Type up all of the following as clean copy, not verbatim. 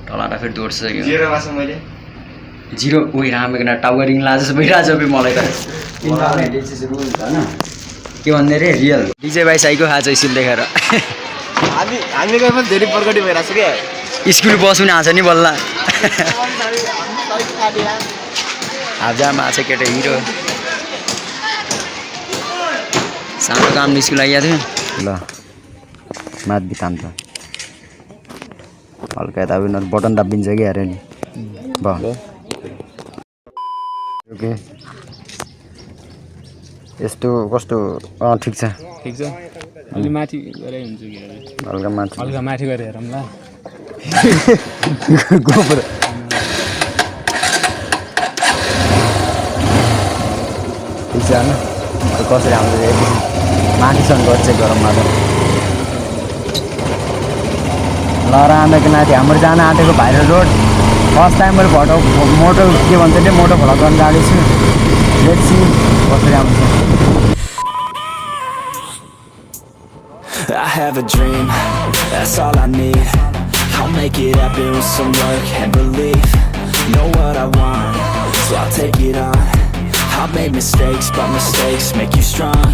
टलाटा फेरि दोर्छ जिरो उयो रामेको टावरिङ लाजेस भइरहेछ फेरि मलाई त के भन्दै रे रियल डिजे भाइ साइको खाएको छ स्कुल देखेर हामी गए पनि धेरै प्रगति भइरहेछ क्या स्कुल बस पनि आएको छ नि बल्ल हाजामा आएको छ केटा हिरो सानो काम स्कुल आइएको थियो ल माथ बितान्छ हल्का यता उनीहरू बटन दाबिन्छ कि अरे नि भयो ओके यस्तो कस्तो ठिक छ अलि माथि गरे हुन्छ कि हल्का माथि गरे हेरौँ ल गोबर ठिक छ होइन कसरी आउँछ माथिसँग गर्छ गरममा त ल रामेको नाति हाम्रो जान आँटेको भाइरल रोड फर्स्ट टाइम मैले मोटो के भन्छ त्यो मोटो भ्लग गर्न गएको छु लेट्स सी कसरी आउँछ I have a dream, that's all I need. I'll make it happen with some work and belief. Know what I want, so I'll take it on. I've made mistakes, but mistakes make you strong.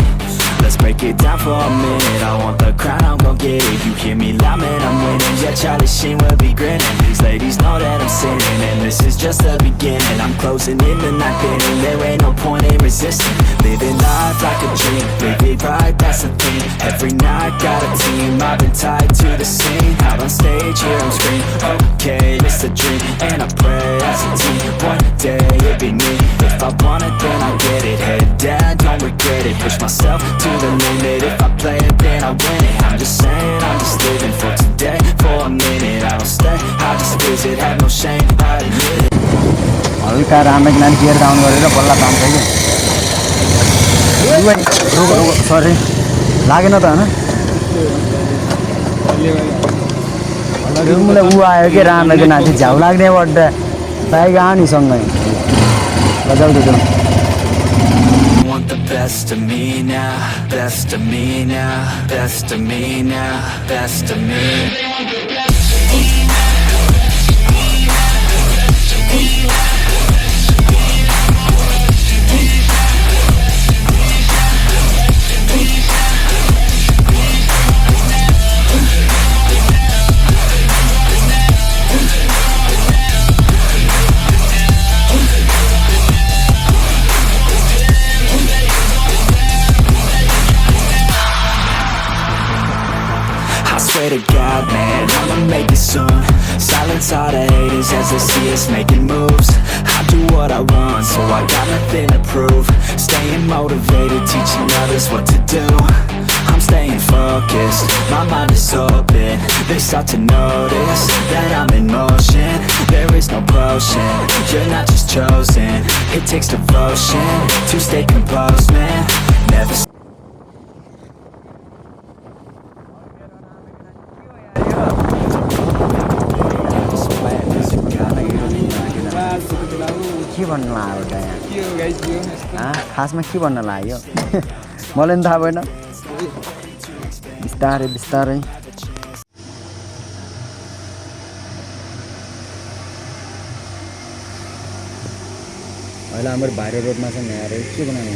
Let's break it down for a minute. I want the crown, I'm gon' get it. You hear me loud, man, I'm winning. Yeah, Charlie Sheen will be grinning. These ladies know that I'm sinning, and this is just the beginning. I'm closing in the night inning. There ain't no point in resisting. Living life like a dream, live it right, that's the thing. Every night got a team, I've been tied to the scene. Out on stage, here I'm screaming. Okay, it's a dream, and I pray as a team. One day it'll be me. If I want it, then I get it. Head down, don't regret it. Push myself to the limit. If I play it, then I win it. I'm just saying, I'm just living for today, for a minute. I don't stay, I just visit, have no shame, I admit it. हल्का रामेको नानी gear down गरेर बल्ल तान्छ कि सरी लागेन त होइन मलाई ऊ आयो कि रामेको नाति झ्याउ लाग्ने बड्डा बाइक आयो नि सँगै जाऊ त Want the best of me now, best of me now, best of me now, best of me. Swear to God, man, I'ma make it soon. Silence all the haters as they see us making moves. I do what I want, so I got nothing to prove. Staying motivated, teaching others what to do. I'm staying focused, my mind is open. They start to notice that I'm in motion. There is no potion, you're not just chosen. It takes devotion to stay composed, man. Never के भन्नु लाग्यो यहाँ खासमा के भन्न लाग्यो मलाई पनि थाहा भएन बिस्तारै बिस्तारै अहिले हाम्रो भाइरल रोडमा छ यहाँ के बनाउने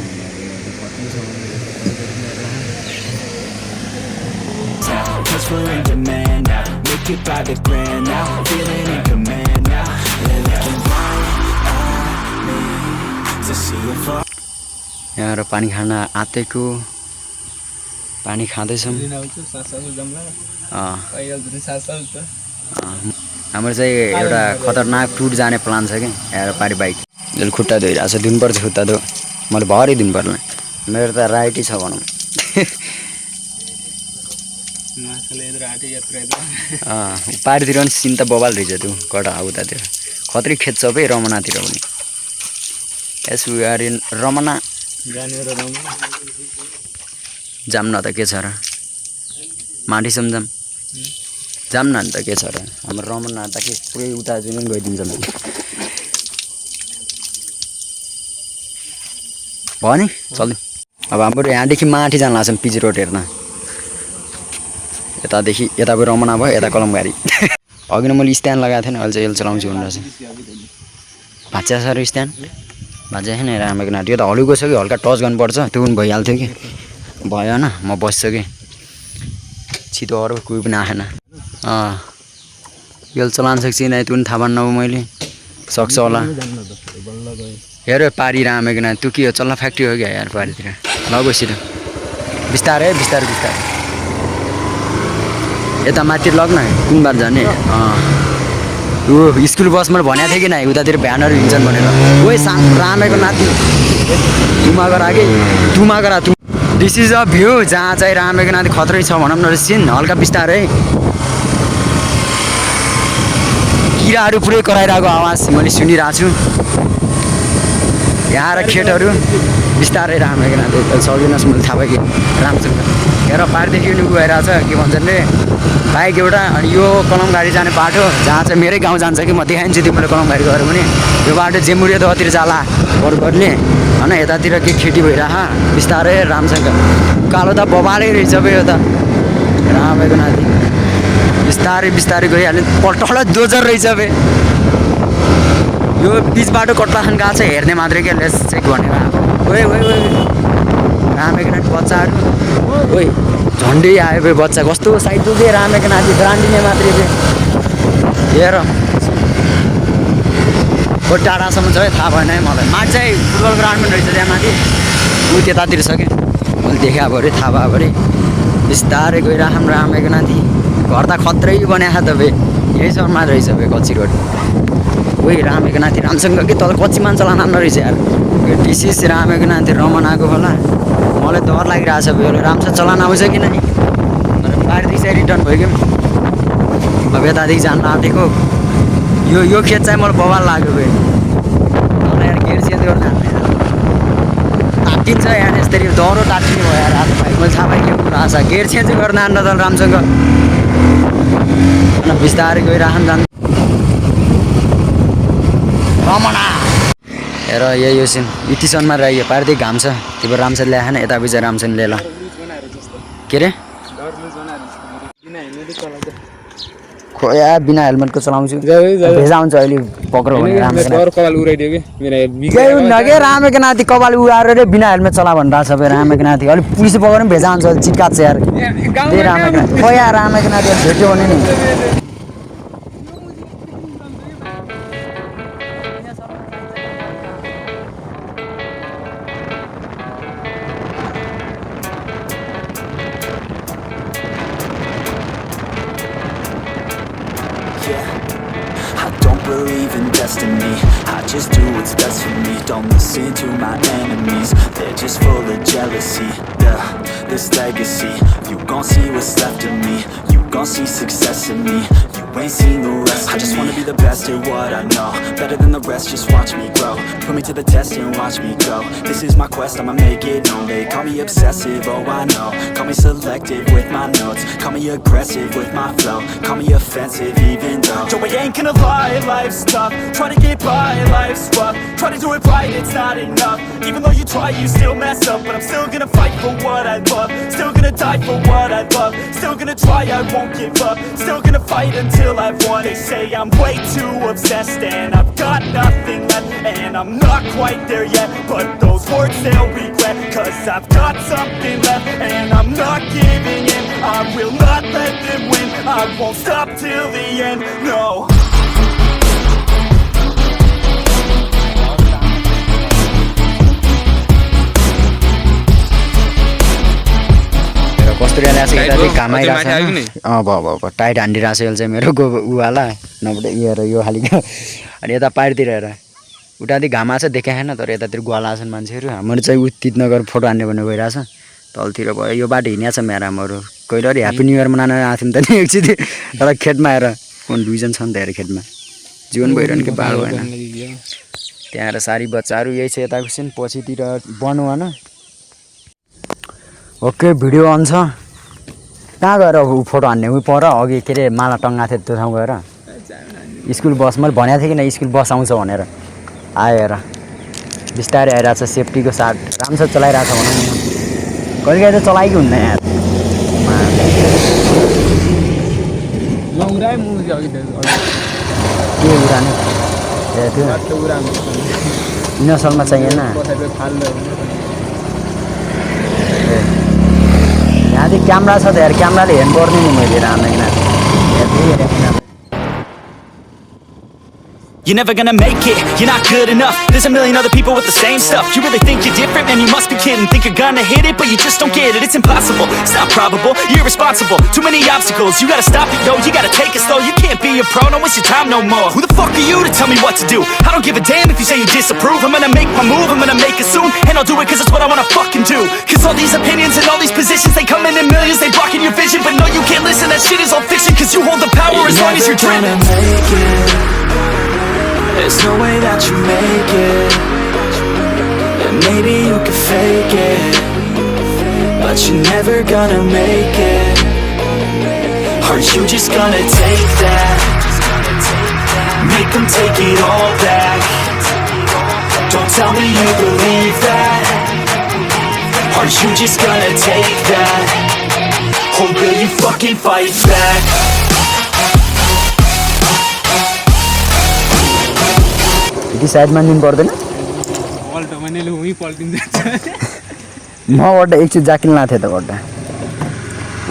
Cause we're in demand now. Make it by the grand now. Feeling in command now. They're looking right at me to see if I यहाँ पानी खान आँटेको पानी खाँदैछौँ हाम्रो चाहिँ एउटा खतरनाक टुर जाने प्लान छ कि यहाँ पारी बाइक जसले खुट्टा धोइरहेको छ दिनुपर्छ खुट्टा धो मैले भरै दिनु पर्ला मेरो त राइटै छ भनौँ पारितिर पनि सिन त बबाल रहेछ त्यो कटा उतातिर खत्री खेद्छ है रमनातिर पनि एस वी आर इन रमना जाम न त के छ र माथि सम्झाम जाम न त के छ र हाम्रो रमना त के पुरै उता जुन गइदिन्छ ल भयो नि चल्यो अब हाम्रो यहाँदेखि माथि जान लाग्छ पिजी रोड हेर्न यतादेखि यता गएर रमना भयो यता कलमघारी अघि नै मैले स्ट्यान्ड लगाएको थिएँ अहिले चाहिँ यसले चलाउँछु भनेर चाहिँ भाँच्चा छ र स्ट्यान्ड भाँच्चा छैन रामेको नाट यो त हलुको छ कि हल्का टच गर्नुपर्छ त्यो पनि भइहाल्थ्यो कि भएन म बस्छु कि छिटो अरू कोही पनि आएन यसले चलाउन सक्छ कि त्यो पनि थाहा पाउनु अब मैले सक्छ होला हेर पारी रामेको नाट त्यो के हो चल्ला फ्याक्ट्री हो क्या यार पारीतिर लगो छिटो बिस्तारै बिस्तारै बिस्तारै यता माथि लग्न कुन बार जाने यो स्कुल बसमा भनेको थिएँ कि न उतातिर भ्यानहरू हिँड्छन् भनेर ओइ रामेको नाति तुमा गरा कि तुमा गरा तु दिस इज अ भ्यू जहाँ चाहिँ रामेको नाति खत्रै छ भनौँ न सिन हल्का बिस्तारै किराहरू पुरै कराइरहेको आवाज मैले सुनिरहेको छु यहाँ र खेतहरू बिस्तारै रामेको नाति सक्दिनस् मैले थाहा भयो कि राम्रोसँग हेर पारिदेखि नि गइरहेको छ के भन्छन् रे बाइक एउटा अनि यो कलमघारी जाने बाटो जहाँ चाहिँ मेरै गाउँ जान्छ कि म देखाइदिन्छु तिमीले कलमघारी गएर पनि यो बाटो जेमुरे ततिर जाला बरगरले होइन यतातिर के खेती भइरह बिस्तारै राम्रोसँग कालो त बबालै रहेछ बे यो त रामेको नाति बिस्तारै बिस्तारै गइहाल्ने पल्टल दोजर रहेछ बे यो बिच बाटो कट्लाखान गएको छ हेर्ने मात्रै के लेस चेक भनेर ओए ओए ओए रामेको नाति बच्चाहरू ओइ झन्डै आयो बे बच्चा कस्तो साइड दुखे रामेको नाति ब्रान्डिने मात्रै बे हेर को टाढासम्म छ है थाहा भएन है मलाई माथि चाहिँ फुटबल ग्राउन्ड पनि रहेछ त्यहाँ माथि ऊ त्यतातिर छ कि मैले देखाएको भयो अरे थाहा भयो अरे बिस्तारै गइराखौँ रामेको नाति घर त खत्रै बनाएको त बे यही सहरमा रहेछ बे कच्ची रोड ओइ रामेको नाति रामसँग कि तल कच्चीमा चलान रहेछ यार डिसिस रामेको नाति रमनाको होला मलाई डर लागिरहेको छ बे राम्रोसँग चलान आउँछ कि नै बाहिरदेखि चाहिँ रिटर्न भयो कि अब यतादेखि जानु आँटेको यो खेत चाहिँ मलाई बवाल लाग्यो बे मलाई यार गेयर चेन्ज गर्नु तात्तिन्छ यार यसरी डह्रो तात्तिने भयो यार आज भाइ मैले थाहा पाएँ के कुरा छ गेयर चेन्ज गर्न आन्न त राम्रोसँग अनि बिस्तारै गइराखौँ जानु रमना हेर यही हो सिन यति सनमा रह्यो पारिदेखि घाम छ त्यो भएर राम्रोसँग ल्याएन यता बिच राम्रोसँग लिएर के अरे खोया बिना हेलमेटको चलाउँछु भेजा हुन्छ अहिले पक्रो भने रामेको नाति कपाल उगाएर रे बिना हेलमेट चला भनिरहेको छ रामेको नाति अलिक पुलिस पक्रेर पनि भेजा हुन्छ चिक्का छ यार त्यही रामेको नाति खोया रामेको नाति भेट्यो भने नि Believe in destiny, I just do what's best for me. Don't listen to my enemies, they're just full of jealousy. Yeah, this legacy, you gon' see what's left of me. You gon' see success in me, you ain't seen the rest of me. I just wanna be the best at what I know, better than the rest, just watch me grow. Put me to the test and watch me go. This is my quest, I'ma make it known. They call me obsessive, oh I know. Call me selective with my notes, call me aggressive with my flow. Call me offensive even though Joe, I ain't gonna lie, life's tough. Try to get by, life's rough. Try to do it right, it's not enough. Even though you try, you still mess up. But I'm still gonna fight for what I love. Still gonna die for what I love. Still gonna try, I won't give up. Still gonna fight until I've won. They say I'm way too obsessed and I've got nothing left. And I'm not quite there yet, but those words they'll regret. Cause I've got something left and I'm not giving in. I will not let them win. I won't stop till the end, no. कस्तुरी ल्याएको छ यता काम आइरहेको छ भयो tight हान्डिरहेको छ यसले चाहिँ मेरो उवाला नभए यो खालिको अनि यता पारितिर हेर उतादेखि घाम आएको छ देखाएन तर यतातिर गुवाला छन् मान्छेहरू हाम्रो चाहिँ उत्तित नगर फोटो हान्ने भन्ने गइरहेछ तलतिर भयो यो बाटो हिँडेको छ मेरो हाम्रो कहिले अरे ह्याप्पी न्यू इयर मनाउन आएको थियौँ त नि एकचोटि तर खेतमा आएर फोन दुईजना छ नि त हेर खेतमा जीवन भइरहनु के बाढो भएन त्यहाँ आएर सारी बच्चाहरू यही छ यताको सिन पछितिर बन्नु होइन ओके भिडियो अन छ कहाँ गएर फोटो हान्ने उयो पर अघि के अरे माला टङ्गाएको थियो त्यो ठाउँ गएर स्कुल बस मैले भनेको थिएँ कि न स्कुल बस आउँछ भनेर आयो हेर बिस्तारै आइरहेको छ सेफ्टीको साथ राम्रोसँग चलाइरहेको छ भनौँ न कहिले कहिले त चलाइ कि हुन्न यार नउराए मुजी अघि के उडाने ए त्यो त्यो उडान नसलमा चाहिएन पछाडि फाल्दै यहाँदेखि क्यामेरा छ त यार क्यामेराले हेर्नु पर्ने नि मैले राम्रो किन You're never gonna make it, you're not good enough. There's a million other people with the same stuff. You really think you're different? Man, you must be kidding. Think you're gonna hit it, but you just don't get it. It's impossible, it's not probable, you're irresponsible. Too many obstacles, you gotta stop it, yo. You gotta take it slow, you can't be a pro. Don't waste your time no more. Who the fuck are you to tell me what to do? I don't give a damn if you say you disapprove. I'm gonna make my move, I'm gonna make it soon. And I'll do it cause it's what I wanna fucking do. Cause all these opinions and all these positions, they come in millions, they blocking your vision. But no, you can't listen, that shit is all fiction. Cause you hold the power as long as you're dreaming. There's no way that you make it. And maybe you can fake it, but you're never gonna make it. Aren't you just gonna take that? Make them take it all back. Don't tell me you believe that. Aren't you just gonna take that? Or will you fucking fight back? कि side मान्दिनु पर्दैन Alto मानेले उही पल्टिन्छ मबाट एकचोटि जाकिन लाएको थिएँ त गड्डा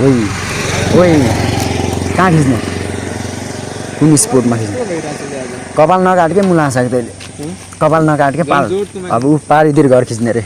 ओइ ओइ कहाँ खिच्ने कुन स्पोर्टमा खिच्ने कपाल नकाट के मुला सक्छ तैँले कपाल नकाट के पाल अब ऊ पारितिर घर खिच्ने रे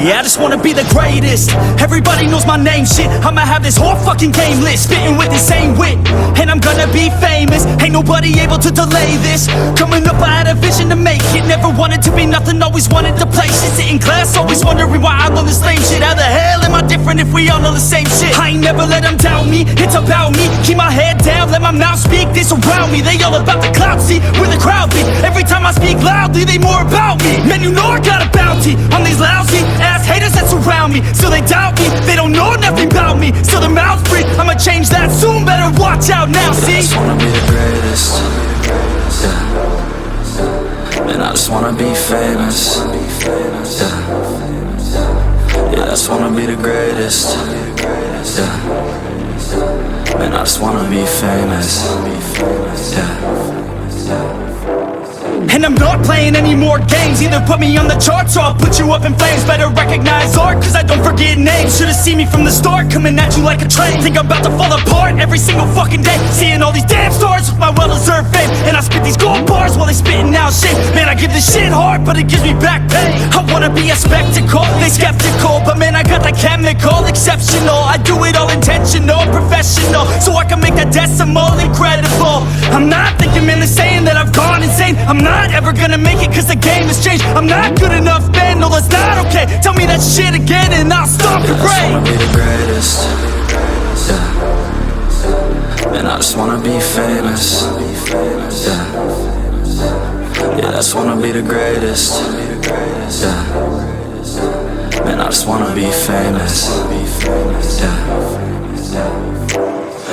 Yeah, I just wanna be the greatest. Everybody knows my name, shit. I'ma have this whole fucking game list, spitting with the same wit, and I'm gonna be famous. Ain't nobody able to delay this. Coming up, I had a vision to make it. Never wanted to be nothing, always wanted to play shit. Sit in class, always wondering why I love this lame shit. How the hell am I different if we all know the same shit? I ain't never let them doubt me, it's about me. Keep my head down, let my mouth speak. They surround me, they all about the clout. See, where the crowd be. Every time I speak loudly, they more about me. Man, you know I got a bounty on these lousy ass haters that surround me. Still they doubt me, they don't know nothing about me. Still their mouths free, I'ma change that soon. Better watch out now, see? I just wanna be the greatest, yeah. And I just wanna be famous, yeah. Yeah, I just wanna be the greatest, yeah. And I just wanna be famous, yeah. And I'm not playing any more games. Either put me on the charts or I'll put you up in flames. Better recognize art, cause I don't forget names. Should've seen me from the start, coming at you like a train. Think I'm about to fall apart every single fucking day. Seeing all these damn stars with my well-deserved fame. And I spit these gold bars while they spitting out shit. Man, I give this shit hard, but it gives me back pain. I wanna be a spectacle, they skeptical, but man, I got the chemical, exceptional. I do it all intentional, professional, so I can make that decimal incredible. I'm not thinking, man, they're saying that I've gone insane. I'm not ever gonna make it cause the game has changed. I'm not good enough, man, no that's not okay. Tell me that shit again and I'll stop your brain. I just wanna be the greatest, yeah. And I just wanna be famous, yeah. Yeah, I just wanna be the greatest, yeah. And I just wanna be famous, yeah.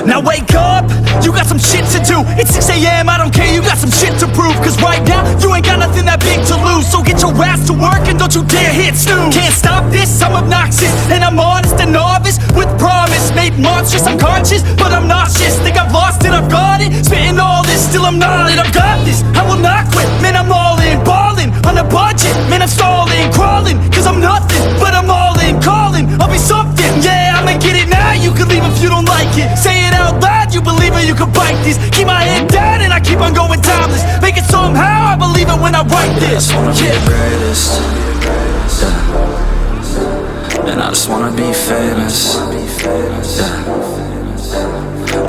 Now wake up, you got some shit to do. It's 6 AM, I don't care, you got some shit to prove. Cause right now, you ain't got nothing that big to lose. So get your ass to work and don't you dare hit snooze. Can't stop this, I'm obnoxious. And I'm honest and novice with promise. Made monstrous, I'm conscious, but I'm nauseous. Think I've lost it, I've got it. Spitting all this, still I'm not it. I've got this, I will not quit. Man, I'm all in, balling on a budget. Man, I'm stalling, crawling, cause I'm nothing. But I'm all in, calling, I'll be something. Yeah, I'ma get it now, you can leave if you don't like it. Say it out loud, you believe it, you can bite this. Keep my head down and I keep on going timeless. Make it somehow, I believe it when I write this. I just wanna be the greatest, yeah. And I just wanna be famous, yeah.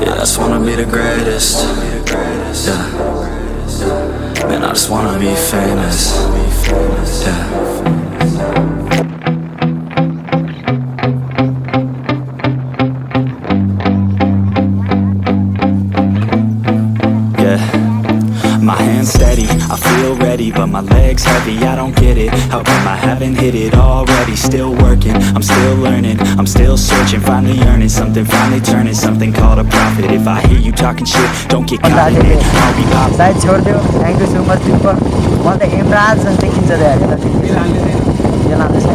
Yeah, I just wanna be the greatest, yeah. And I just wanna be famous, yeah. I feel ready, but my legs heavy, I don't get it. How come I haven't hit it already? Still working, I'm still learning, I'm still searching. Finally earning something, finally turning something called a it. If I hear you talking shit, don't get caught in it. I'll be pop. सायद छोडिदियो thank you so much तिम्रो मलाई त हेमराज जस्तै खिच्छ त हेरेर यो लाँदैछ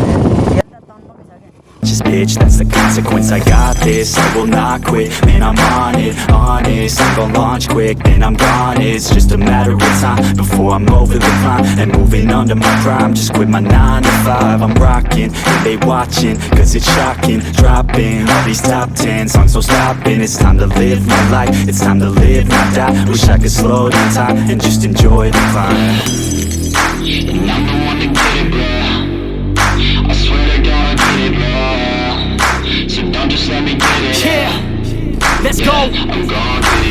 Just bitch, that's the consequence. I got this, I will not quit. Man, I'm on it, honest. I'm gon' launch quick, then I'm gone. It's just a matter of time before I'm over the climb and moving under my prime. Just quit my 9 to 5. I'm rocking, and they watching, cause it's shocking. Dropping all these top 10 songs, so stopping. It's time to live my life, it's time to live, not die. Wish I could slow down time and just enjoy the climb. And I'm the one to get it, bro. I swear to God, I get it, bro. So don't just let me get it. Yeah, let's go. I'm gonna get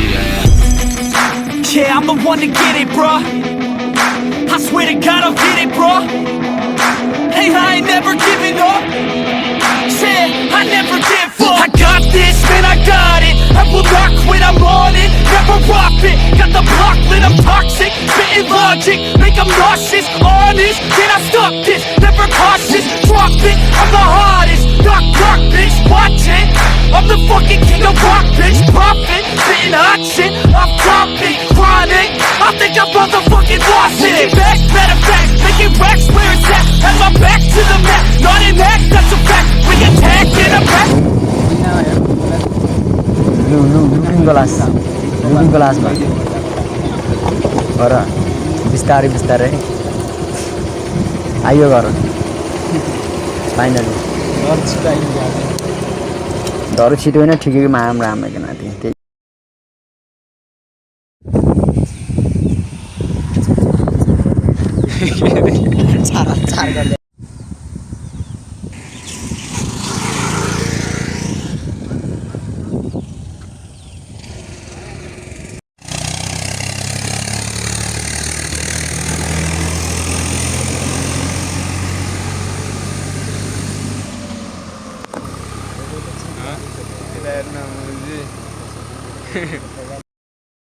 it, Yeah, I'm the one to get it, bruh. I swear to God, I'll get it, bruh. Hey, I ain't never giving up. Yeah, I never give up. I got this, man, I got it. I will not quit, I'm on it. Never rock it. Got the block lit, I'm toxic. Spitting logic, make them nauseous. Honest, can I stop this? Never cautious, drop it. I'm the hottest. Knock, knock, bitch, watch it. I'm the fucking king of rock, bitch. Profit, spitting hot shit. I'm topic, chronic. I think I'm motherfucking lost it. Get back, matter of fact, making racks where it's at. Have my back to the mat, not an act, that's a fact. We attack in a back. Looking ग्लासमा गर बिस्तारै बिस्तारै आइयो गर finally धरु छिटो होइन ठिकैको माम राम्रो के नाति त्यही